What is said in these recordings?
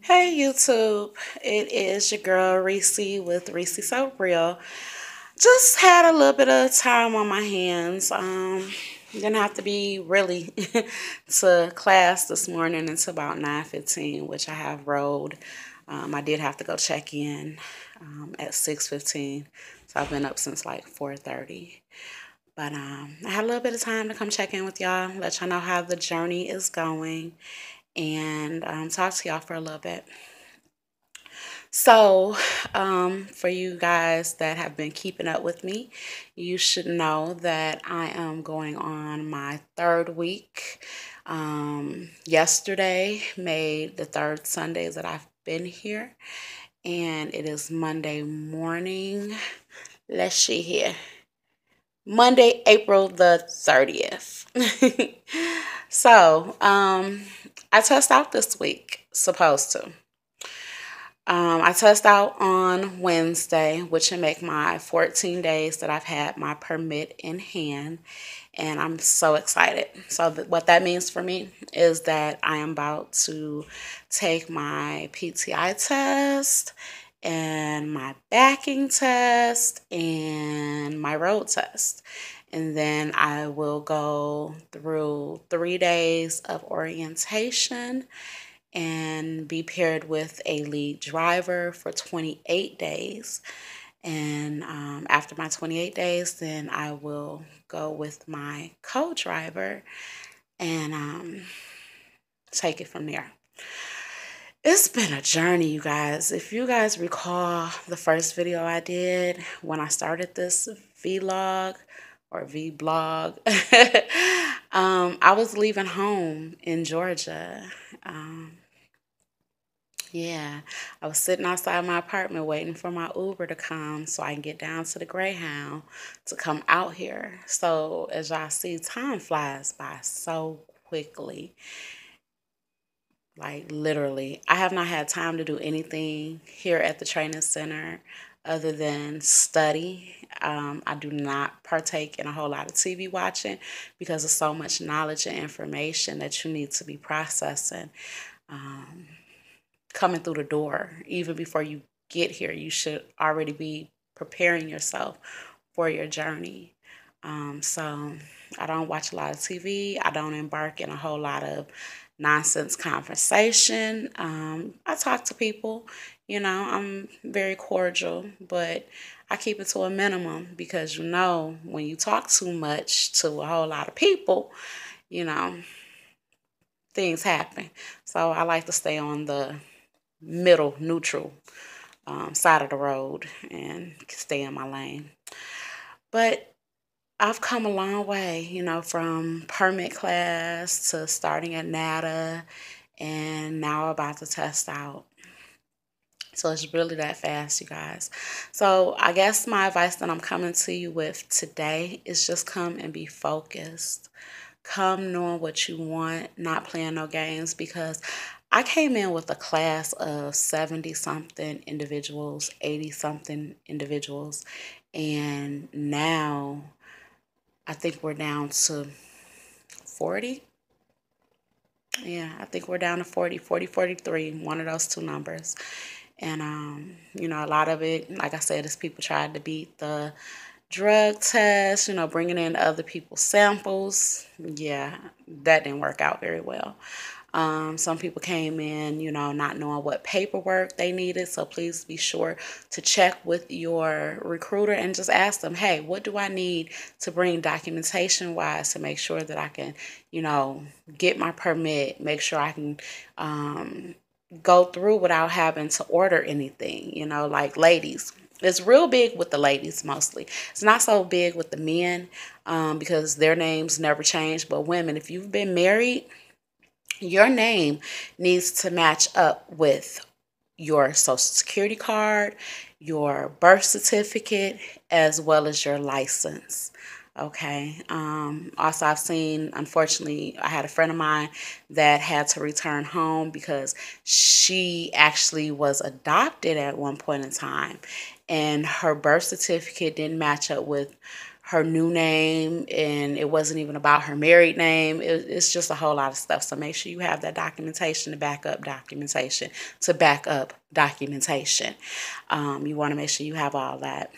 Hey YouTube, it is your girl Reese with Reese So Real. Just had a little bit of time on my hands. Didn't have to be really to class this morning until about 9:15, which I have rolled. I did have to go check in at 6:15, so I've been up since like 4:30. But I had a little bit of time to come check in with y'all, let y'all know how the journey is going, and talk to y'all for a little bit. So, for you guys that have been keeping up with me, you should know that I am going on my third week. Yesterday made the third Sunday that I've been here, and it is Monday morning. Let's see here. Monday, April the 30th. So, I test out this week, supposed to. I test out on Wednesday, which will make my 14 days that I've had my permit in hand, and I'm so excited. So, what that means for me is that I am about to take my PTI test and my backing test and my road test. And then I will go through 3 days of orientation and be paired with a lead driver for 28 days. And after my 28 days, then I will go with my co-driver and take it from there. It's been a journey, you guys. If you guys recall the first video I did when I started this vlog or vblog, I was leaving home in Georgia. Yeah, I was sitting outside my apartment waiting for my Uber to come so I can get down to the Greyhound to come out here. So, as y'all see, time flies by so quickly. Like, literally, I have not had time to do anything here at the training center other than study. I do not partake in a whole lot of TV watching because of so much knowledge and information that you need to be processing. Coming through the door, even before you get here, you should already be preparing yourself for your journey. So I don't watch a lot of TV. I don't embark in a whole lot of nonsense conversation. I talk to people, I'm very cordial, but I keep it to a minimum because when you talk too much to a whole lot of people, you know, things happen. So I like to stay on the middle, neutral side of the road and stay in my lane. But I've come a long way, from permit class to starting at NATA and now about to test out. So it's really that fast, you guys. So I guess my advice that I'm coming to you with today is just come and be focused. Come knowing what you want, not playing no games, because I came in with a class of 70 something individuals, 80 something individuals, and now I think we're down to 40. Yeah, I think we're down to 40, 40, 43, one of those two numbers. And, a lot of it, like I said, is people tried to beat the drug test, bringing in other people's samples. Yeah, that didn't work out very well. Some people came in, not knowing what paperwork they needed. So please be sure to check with your recruiter and just ask them, hey, what do I need to bring documentation wise to make sure that I can, get my permit, make sure I can go through without having to order anything, like ladies. It's real big with the ladies mostly. It's not so big with the men because their names never change. But women, if you've been married, your name needs to match up with your social security card, your birth certificate, as well as your license. Okay. Also, I've seen, unfortunately, I had a friend of mine that had to return home because she actually was adopted at one point in time, and her birth certificate didn't match up with her new name, and it wasn't even about her married name. It's just a whole lot of stuff. So make sure you have that documentation to back up documentation to back up documentation. You want to make sure you have all that.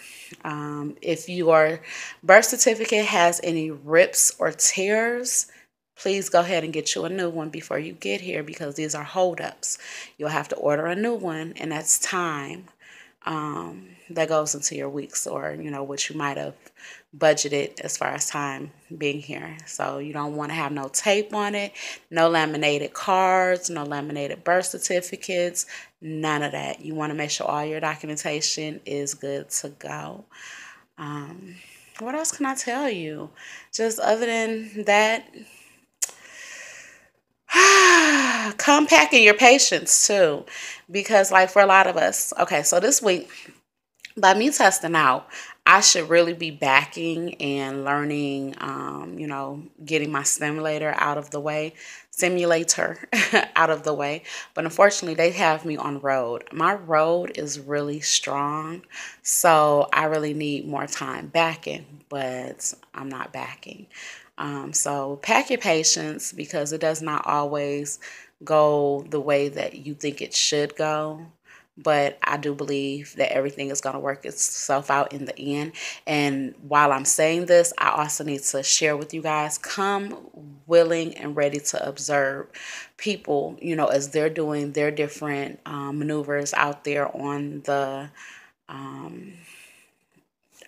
If your birth certificate has any rips or tears, please go ahead and get you a new one before you get here, because these are holdups. You'll have to order a new one, and that's time that goes into your weeks, or what you might have budgeted as far as time being here. So you don't want to have no tape on it, no laminated cards, no laminated birth certificates, none of that. You want to make sure all your documentation is good to go. What else can I tell you? Just other than that, come packing your patience too, because like for a lot of us, okay, so this week, by me testing out, I should really be backing and learning, getting my simulator out of the way, out of the way. But unfortunately, they have me on road. My road is really strong, so I really need more time backing, but I'm not backing. So pack your patience, because it does not always go the way that you think it should go. But I do believe that everything is going to work itself out in the end. And while I'm saying this, I also need to share with you guys, come willing and ready to observe people, as they're doing their different maneuvers out there on the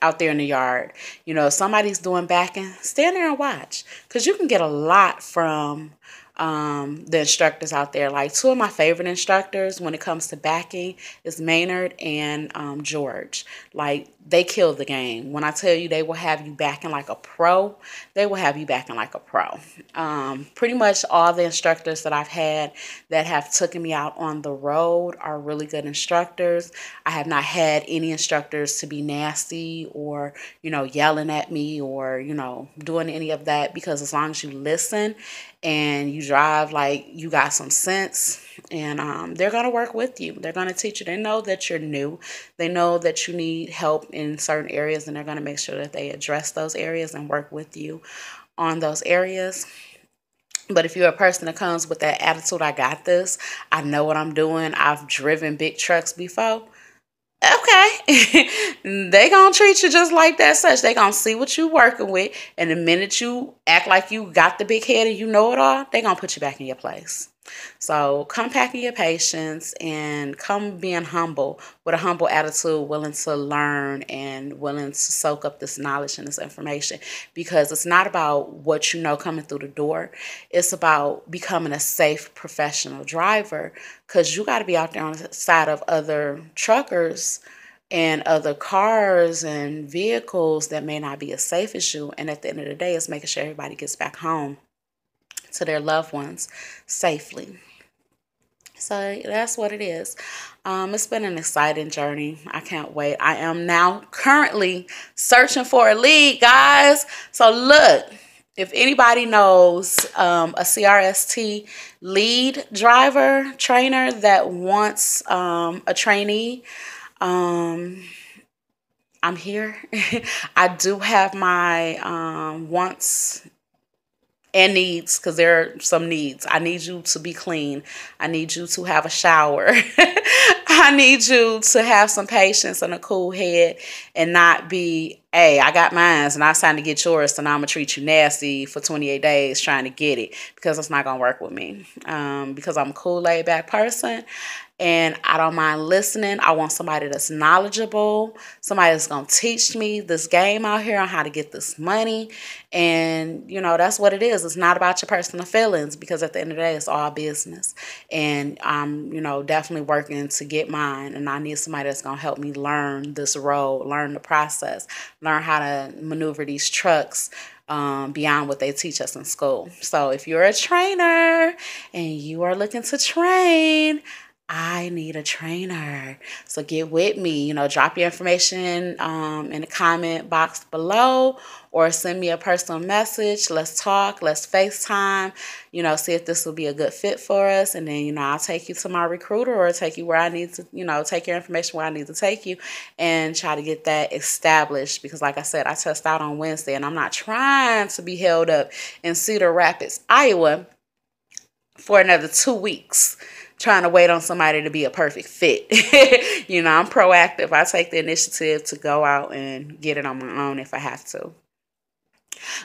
out there in the yard. If somebody's doing backing, stand there and watch, because you can get a lot from the instructors out there. Like, two of my favorite instructors when it comes to backing is Maynard and George. Like, they kill the game. When I tell you they will have you backing like a pro, they will have you backing like a pro. Pretty much all the instructors that I've had that have taken me out on the road are really good instructors. I have not had any instructors to be nasty or, yelling at me or, doing any of that, because as long as you listen and you drive like you got some sense, and they're going to work with you. They're going to teach you. They know that you're new. They know that you need help in certain areas, and they're going to make sure that they address those areas and work with you on those areas. But if you're a person that comes with that attitude, I got this, I know what I'm doing, I've driven big trucks before, okay, they gonna treat you just like that such. They gonna see what you working with, and the minute you act like you got the big head and you know it all, they gonna put you back in your place. So come packing your patience and come being humble, with a humble attitude, willing to learn and willing to soak up this knowledge and this information, because it's not about what you know coming through the door. It's about becoming a safe professional driver, because you got to be out there on the side of other truckers and other cars and vehicles that may not be as safe as you. And at the end of the day, it's making sure everybody gets back home to their loved ones safely. So that's what it is. It's been an exciting journey. I can't wait. I am now currently searching for a lead, guys. So look, if anybody knows a CRST lead driver trainer that wants a trainee, I'm here. I do have my wants and needs, because there are some needs. I need you to be clean. I need you to have a shower. I need you to have some patience and a cool head, and not be, hey, I got mine and I signed to get yours, so now I'm going to treat you nasty for 28 days trying to get it, because it's not going to work with me. Because I'm a cool, laid back person, and I don't mind listening. I want somebody that's knowledgeable, somebody that's going to teach me this game out here on how to get this money. And, that's what it is. It's not about your personal feelings, because at the end of the day, it's all business. And I'm, definitely working to get mine. And I need somebody that's going to help me learn this road, learn the process, learn how to maneuver these trucks beyond what they teach us in school. So if you're a trainer and you are looking to train, I need a trainer. So get with me, drop your information in the comment box below or send me a personal message. Let's talk, let's FaceTime, see if this will be a good fit for us. And then, I'll take you to my recruiter or take you where I need to, take your information where I need to take you and try to get that established. Because like I said, I test out on Wednesday and I'm not trying to be held up in Cedar Rapids, Iowa for another 2 weeks trying to wait on somebody to be a perfect fit. I'm proactive. I take the initiative to go out and get it on my own if I have to.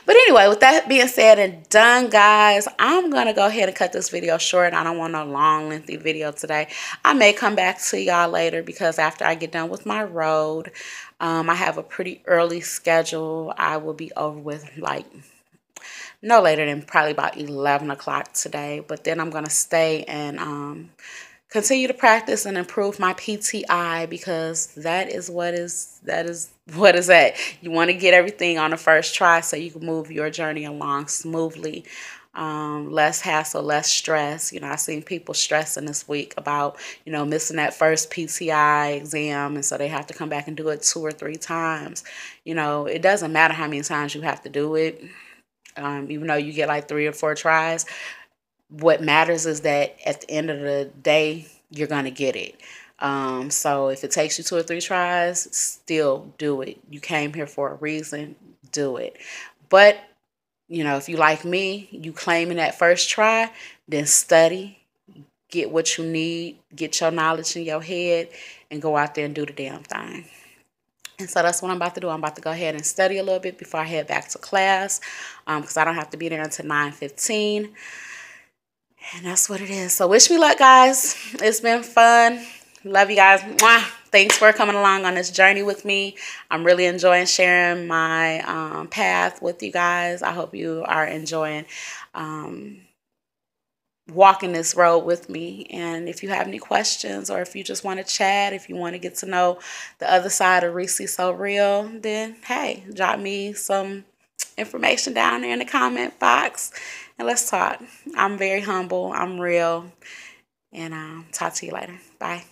But anyway, with that being said and done, guys, I'm going to go ahead and cut this video short. I don't want a long, lengthy video today. I may come back to y'all later because after I get done with my road, I have a pretty early schedule. I will be over with like no later than probably about 11 o'clock today. But then I'm going to stay and continue to practice and improve my PTI because that is what is at. You want to get everything on the first try so you can move your journey along smoothly. Less hassle, less stress. I've seen people stressing this week about, missing that first PTI exam. And so they have to come back and do it 2 or 3 times. It doesn't matter how many times you have to do it. Even though you get like 3 or 4 tries, what matters is that at the end of the day, you're going to get it. So if it takes you 2 or 3 tries, still do it. You came here for a reason, do it. But, if you like me, you claiming that first try, then study, get what you need, get your knowledge in your head, and go out there and do the damn thing. And so that's what I'm about to do. I'm about to go ahead and study a little bit before I head back to class because I don't have to be there until 9:15. And that's what it is. So wish me luck, guys. It's been fun. Love you guys. Mwah. Thanks for coming along on this journey with me. I'm really enjoying sharing my path with you guys. I hope you are enjoying walking this road with me. And if you have any questions or if you just want to chat, if you want to get to know the other side of Reese So Real, then hey, drop me some information down there in the comment box and let's talk. I'm very humble. I'm real. And talk to you later. Bye.